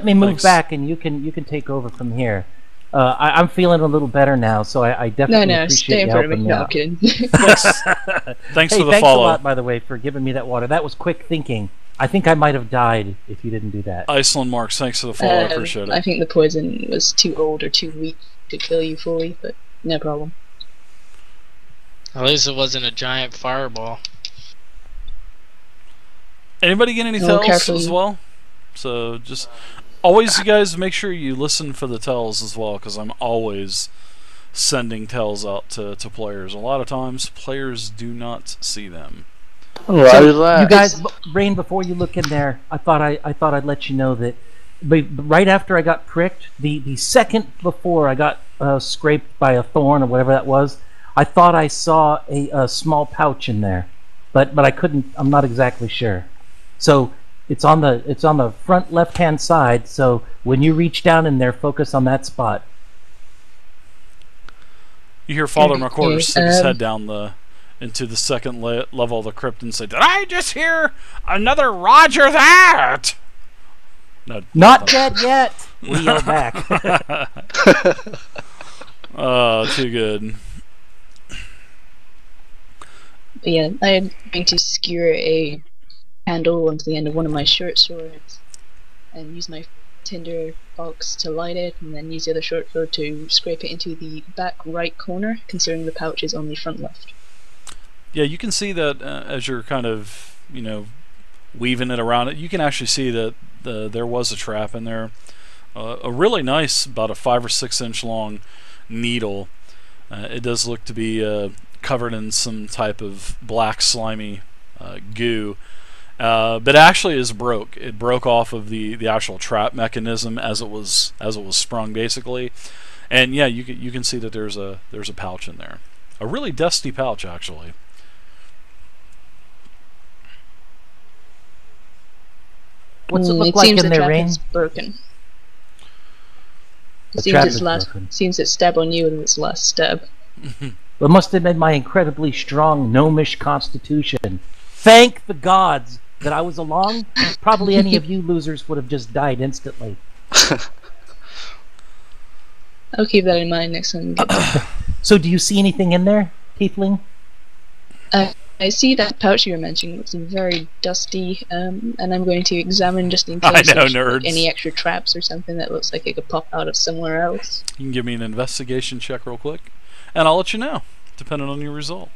let me move Thanks. back, and you can take over from here. I'm feeling a little better now, so I definitely No, appreciate stay you in front of helping me. me No, I'm out. kidding. Thanks Hey, for the thanks follow. a lot, by the way, for giving me that water. That was quick thinking. I think I might have died if you didn't do that. Iceland Marks, thanks for the follow. I appreciate it. I think the poison was too old or too weak to kill you fully, but no problem. At least it wasn't a giant fireball. Anybody get any Oh, tells carefully. as well? So just always, you guys make sure you listen for the tells as well, because I'm always sending tells out to players. A lot of times, players do not see them. Roger that. You guys, Rain, before you look in there, I thought I'd let you know that right after I got pricked, the second before I got scraped by a thorn or whatever that was, I thought I saw a small pouch in there, but I couldn't. I'm not exactly sure. So it's on the front left-hand side. So when you reach down in there, focus on that spot. You hear Father Okay, Mcquarters stick his head down into the second level of the crypt and say, "Did I just hear another Roger that?" No, Not dead yet. We yell back. Oh, too good. But yeah, I'm going to skewer a handle onto the end of one of my short swords and use my tinder box to light it, and then use the other short sword to scrape it into the back right corner, considering the pouch is on the front left. Yeah, you can see that as you're kind of, weaving it around it. You can actually see that there was a trap in there. A really nice, about a 5 or 6 inch long needle. It does look to be covered in some type of black slimy goo. But actually is broke. It broke off of the actual trap mechanism as it was sprung, basically. And yeah, you can see that there's a pouch in there. A really dusty pouch, actually. What's it It look like seems in the there, trap Rain? is broken. The Seems trap its is last broken. seems its stab on you and its last stab. It must have been my incredibly strong gnomish constitution. Thank the gods that I was along. Probably any of you losers would have just died instantly. I'll keep that in mind next time we get there. So do you see anything in there, Tiefling? I see that pouch you were mentioning looks very dusty, and I'm going to examine just in I case know, there's nerds. any extra traps or something that looks like it could pop out of somewhere else. You can give me an investigation check real quick, and I'll let you know, depending on your result.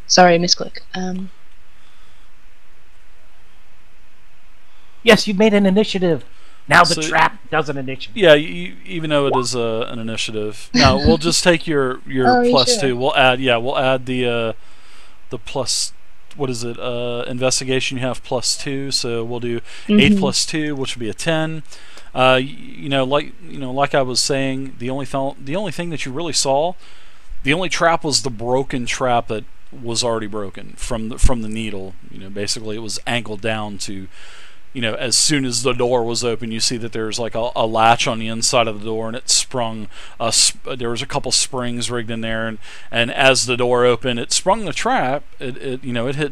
Sorry, misclick. Yes, you made an initiative. Now the So- trap does an initiative. Yeah, even though it is an initiative. Now we'll just take your Oh, plus sure. 2. We'll add the plus, what is it? Investigation you have plus 2, so we'll do 8 plus 2, which would be a 10. Like I was saying, the only thing that you really saw, the only trap was the broken trap that was already broken from the needle. Basically it was angled down to. As soon as the door was open, you see that there's like a latch on the inside of the door, and it sprung. There was a couple springs rigged in there, and as the door opened, it sprung the trap. It hit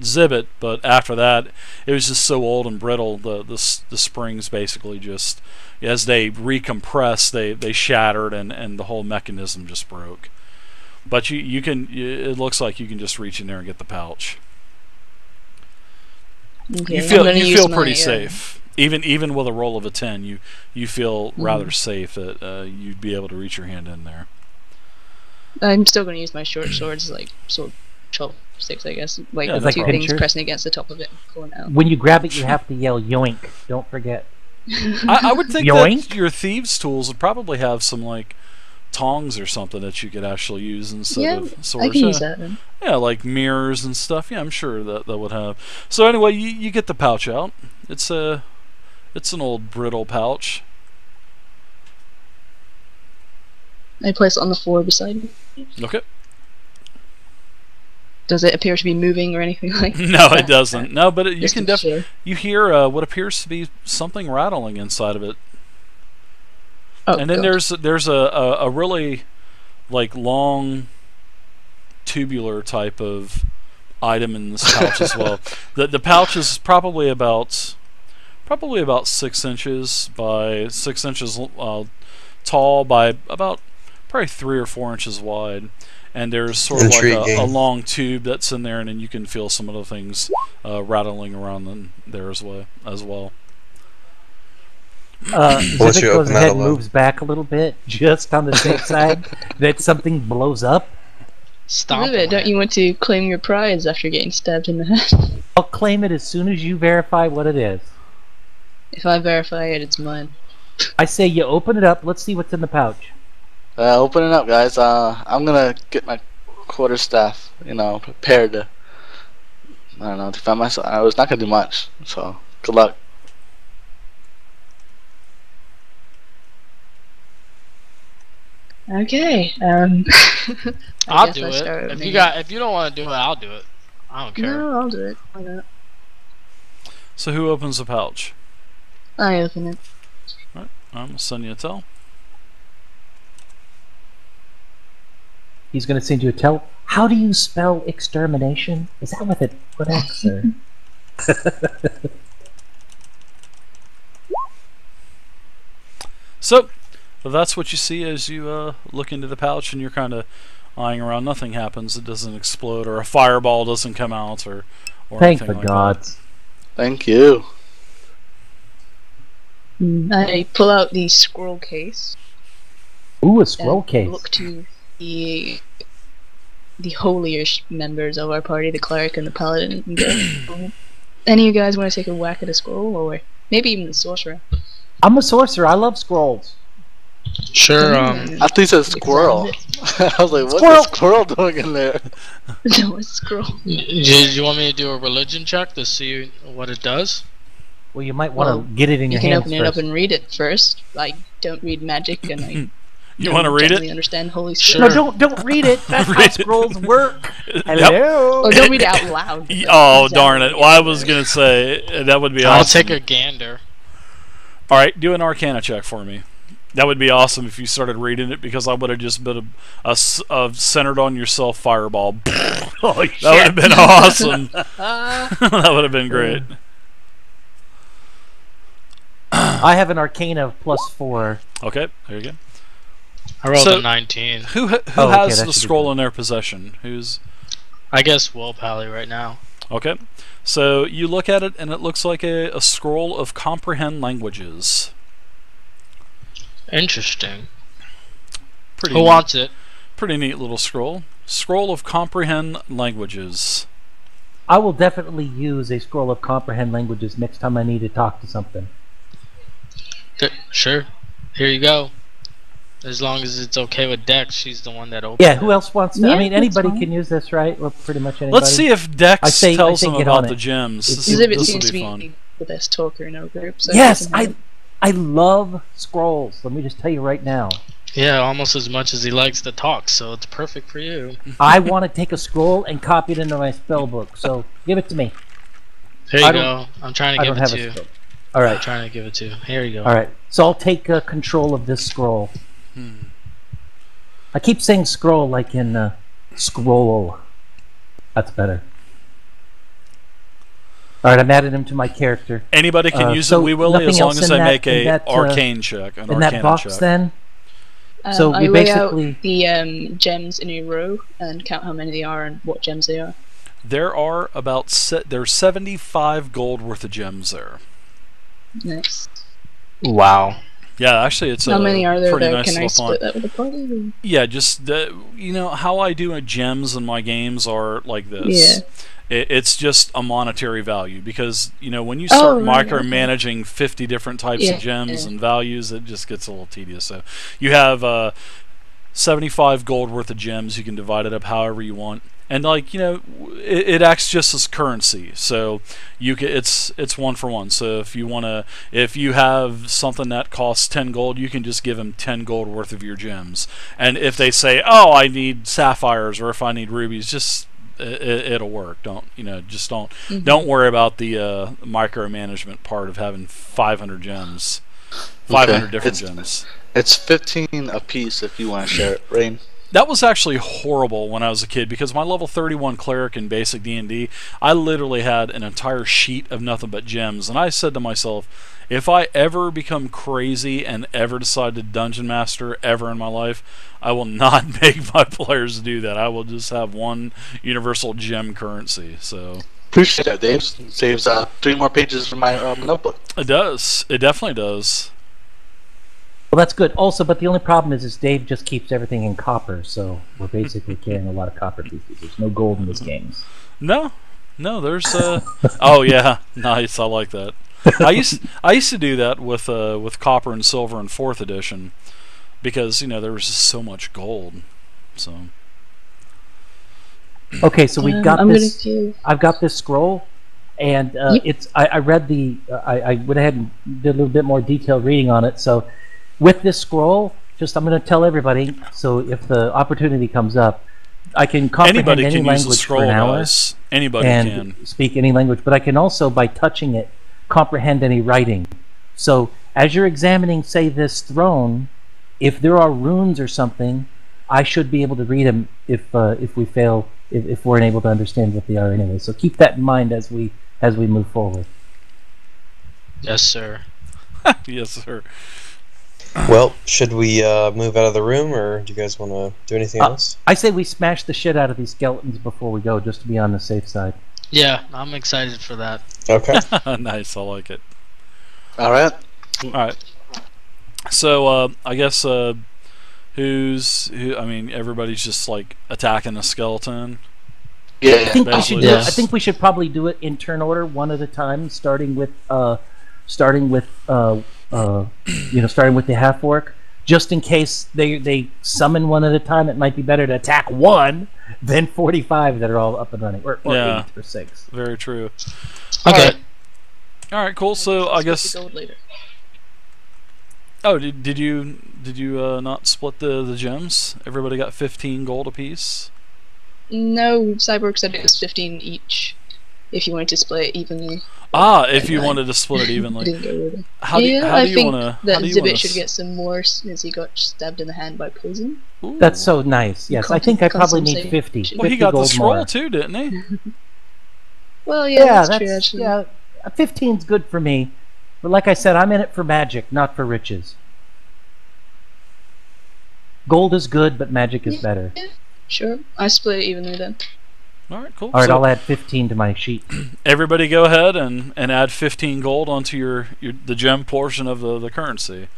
Zibbit, but after that, it was just so old and brittle. The springs basically just, as they recompressed, they shattered, and the whole mechanism just broke. But it looks like you can just reach in there and get the pouch. Okay, You I'm feel gonna use pretty my, safe, even with a roll of a 10. You feel rather safe that you'd be able to reach your hand in there. I'm still going to use my short swords, like sword chopsticks, I guess, like Yeah, the no two problem. things pressing against the top of it, and pulling out. When you grab it, you have to yell yoink. Don't forget. I would think Yoink. that your thieves' tools would probably have some like tongs or something that you could actually use instead of swords. I can use that then. Yeah, like mirrors and stuff. Yeah, I'm sure that would have. So anyway, you get the pouch out. It's an old brittle pouch. I place it on the floor beside me. Okay. Does it appear to be moving or anything like that? No, it doesn't. No, but you Just can to be sure. you hear what appears to be something rattling inside of it. Oh, And then God. there's a really like long tubular type of item in this pouch as well. The pouch is probably about probably about 6 inches by 6 inches tall by about probably 3 or 4 inches wide. And there's sort of like a long tube that's in there, and then you can feel some of the things rattling around in there as well. Zivik goes ahead and moves back a little bit, just on the safe side, that something blows up. Stop it! Don't you want to claim your prize after getting stabbed in the head? I'll claim it as soon as you verify what it is. If I verify it, it's mine. I say you open it up. Let's see what's in the pouch. Open it up, guys. I'm gonna get my quarterstaff, prepared to, I don't know, defend myself. I was not gonna do much, so good luck. Okay. I'll do it. If you don't want to do it, I'll do it. I don't care. No, I'll do it. Why not? So who opens the pouch? I open it. All right, I'm gonna send you a tell. He's going to send you a tell. How do you spell extermination? Is that with an X? So, that's what you see as you look into the pouch, and you're kind of eyeing around. Nothing happens. It doesn't explode, or a fireball doesn't come out, or Thank anything the like gods. that. Thank you. I pull out the scroll case. Ooh, a scroll case. Look to the holier members of our party, the cleric and the paladin, and go, any of you guys want to take a whack at a scroll, or maybe even the sorcerer? I'm a sorcerer. I love scrolls. Sure. I thought you said squirrel. I was like, what's a squirrel doing in there? No, it's a scroll. Do you want me to do a religion check to see what it does? Well, you might want to get it in your hands first. You can open it up and read it first. I don't read magic, and I you want to read it? Understand Holy Sure. Spirit. No, don't read it. That's how scrolls work. Hello. Oh, don't read it out loud. Oh, darn it. Well, I was going to say, that would be awesome. I'll take a gander. Alright, do an Arcana check for me. That would be awesome if you started reading it, because I would have just been a centered on yourself fireball. Holy shit. That would have been awesome. That would have been great. I have an Arcana of +4. Okay, there you go. I rolled a 19. Who has the scroll in their possession? I guess Will Pally right now. Okay, so you look at it, and it looks like a scroll of comprehend languages. Interesting. Pretty Who neat. wants it? Pretty neat little scroll. Scroll of comprehend languages. I will definitely use a scroll of comprehend languages next time I need to talk to something. Sure. Here you go. As long as it's okay with Dex, she's the one that opens Yeah, who else wants to? Yeah, I mean, anybody fine. can use this, right? Well, pretty much anybody. Let's see if Dex tells them get about on the it. gems. This Exhibit will seems to be be fun. the best talker in our group. So Yes, I love scrolls. Let me just tell you right now. Yeah, almost as much as he likes to talk, so it's perfect for you. I want to take a scroll and copy it into my spell book. So give it to me. Here you go. I'm trying to give it to you. All right. I'm trying to give it to you. Here you go. All right. So I'll take control of this scroll. I keep saying scroll like in scroll. That's better. All right, I'm adding him to my character. Anybody can use it, we will, as long as I make a arcane check. An in that box, check. then. So I we lay out basically the gems in a row and count how many they are and what gems they are. There are there's 75 gold worth of gems there. Nice. Wow. Yeah, actually, it's how many are there? pretty nice Can I little split font. that with the party? Yeah, just how I do gems in my games are like this. Yeah. It's just a monetary value, because when you start micromanaging 50 different types of gems and values, it just gets a little tedious. So you have 75 gold worth of gems. You can divide it up however you want, and it acts just as currency. So it's one for one. So if you have something that costs 10 gold, you can just give them 10 gold worth of your gems. And if they say, "Oh, I need sapphires," or if I need rubies, just it'll work. Don't worry about the micromanagement part of having 500 gems, 500 different gems. It's 15 a piece if you want to share it, Rain. That was actually horrible when I was a kid, because my level 31 cleric in basic D&D, I literally had an entire sheet of nothing but gems, and I said to myself, if I ever become crazy and ever decide to dungeon master ever in my life, I will not make my players do that. I will just have one universal gem currency. So appreciate that, Dave. Saves 3 more pages from my notebook. it does. It definitely does. Well, that's good. Also, but the only problem is Dave just keeps everything in copper, so we're basically carrying a lot of copper pieces. There's no gold in these games. No, there's oh yeah, nice. I like that. I used to do that with copper and silver in 4th edition, because there was just so much gold. So okay, so we've got this. I've got this scroll, and it's. I read the. I went ahead and did a little bit more detailed reading on it. So with this scroll, I'm going to tell everybody. So if the opportunity comes up, I can comprehend any language for an hour. Anybody can speak any language, but I can also, by touching it, comprehend any writing. So as you're examining, say, this throne, if there are runes or something, I should be able to read them if we fail, if we're unable to understand what they are anyway. So keep that in mind as we move forward. Yes, sir. Yes, sir. Well, should we move out of the room, or do you guys want to do anything else? I say we smash the shit out of these skeletons before we go, just to be on the safe side. Yeah, I'm excited for that. Okay. Nice, I like it. Alright. So, I guess, I mean, everybody's just, like, attacking a skeleton. Yeah, I think we should probably do it in turn order, one at a time, starting with the half-orc. Just in case they summon one at a time, it might be better to attack one than 45 that are all up and running, or 8 or 6. Very true. Okay. All right, cool. So I guess. Oh, did you not split the gems? Everybody got 15 gold apiece. No, Cyborg said it was 15 each. If you wanted to split it evenly. If you wanted to split it evenly. Didn't go with it. How do you want to? That Zibit should get some more since he got stabbed in the hand by poison. Ooh. That's so nice. Yes, I think I probably need 50. Well, he got the scroll more. too, didn't he? Well, yeah, that's true. Actually. Yeah, 15's good for me. But like I said, I'm in it for magic, not for riches. Gold is good, but magic is better. Yeah, sure. I split it evenly then. Alright, cool. Alright, I'll add 15 to my sheet. Everybody go ahead and add 15 gold onto the gem portion of the currency.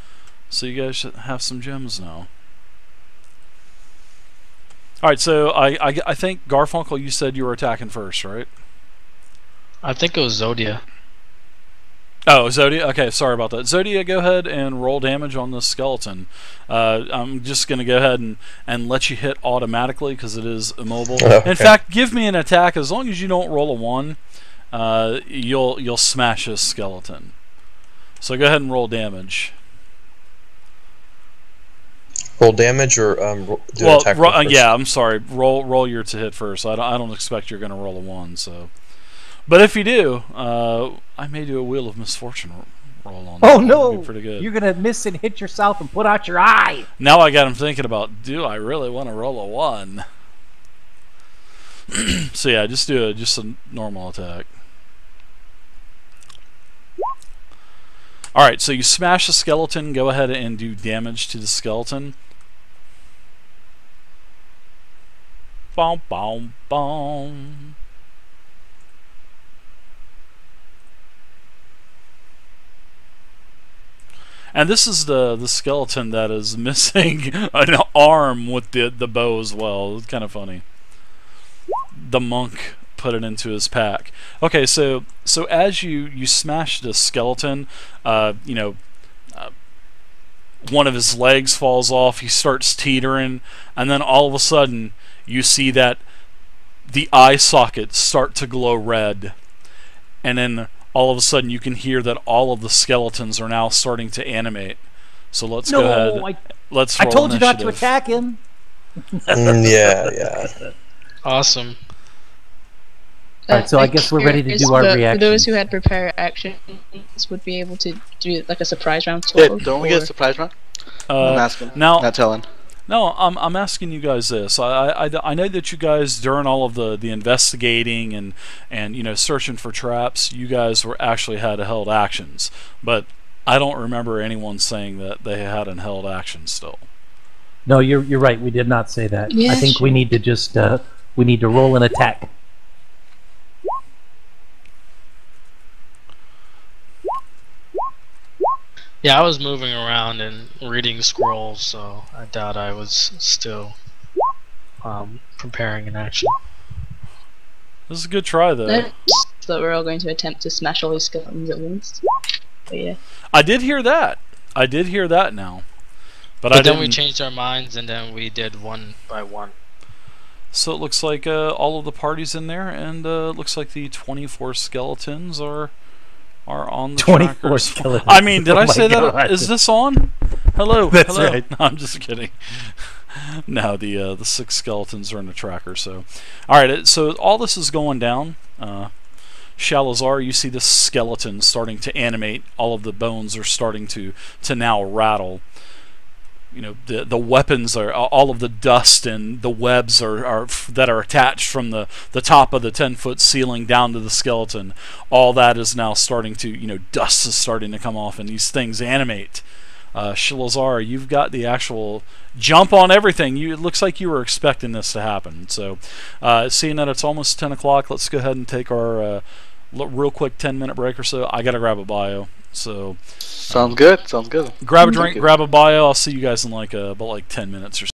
So you guys should have some gems now. Alright, so I think, Garfunkel, you said you were attacking first, right? I think it was Zodia. Oh, Zodia? Okay, sorry about that. Zodia, go ahead and roll damage on this skeleton. I'm just going to go ahead and let you hit automatically because it is immobile. Okay. In fact, give me an attack. As long as you don't roll a 1, you'll smash this skeleton. So go ahead and roll damage. Roll damage or do an attack first? Yeah, I'm sorry. Roll your to hit first. I don't expect you're going to roll a 1, so... But if you do, I may do a Wheel of Misfortune roll on that. Oh no! Pretty good. You're gonna miss and hit yourself and put out your eye. Now I got him thinking about, do I really want to roll a 1? So yeah, just do a normal attack. All right, so you smash the skeleton. Go ahead and do damage to the skeleton. Boom, boom, boom. And this is the skeleton that is missing an arm with the bow as well. It's kind of funny. The monk put it into his pack. Okay, so as you smash the skeleton, one of his legs falls off. He starts teetering, and then all of a sudden you see that the eye sockets start to glow red, and then all of a sudden you can hear that all of the skeletons are now starting to animate. So let's go ahead. Let's roll I told initiative. you not to attack him. Yeah. Awesome. Alright, so I guess we're ready to do our reaction. For those who had prepared actions, would be able to do like a surprise round. Yeah, don't we get a surprise round? I'm asking. Now, not telling. No, I'm asking you guys this. I know that you guys, during all of the investigating and searching for traps, you guys were actually had held actions, but I don't remember anyone saying that they hadn't held actions still. No, you're right. We did not say that. Yeah, I think sure. we need to just we need to roll an attack. Yeah, I was moving around and reading scrolls, so I doubt I was still preparing an action. This is a good try, though. So we're all going to attempt to smash all these skeletons at once. But yeah. I did hear that. I did hear that now. But then we changed our minds, and then we did one by one. So it looks like all of the parties in there, and it looks like the 24 skeletons are on the 24 trackers. skeletons. I mean, did Oh I my say God. that? Is this on? Hello. That's hello. right. No, I'm just kidding. No, the 6 skeletons are in the tracker. So, all right. So all this is going down. Shalazar, you see this skeleton starting to animate. All of the bones are starting to now rattle. The weapons are all of the dust and the webs are that are attached from the top of the 10-foot ceiling down to the skeleton. All that is now starting to dust is starting to come off, and these things animate. Shalazar, you've got the actual jump on everything. It looks like you were expecting this to happen. So, seeing that it's almost 10 o'clock, let's go ahead and take our real quick 10-minute break or so. I gotta grab a bio. So sounds good. Sounds good. Grab a drink, grab a bio. I'll see you guys in about 10 minutes or so.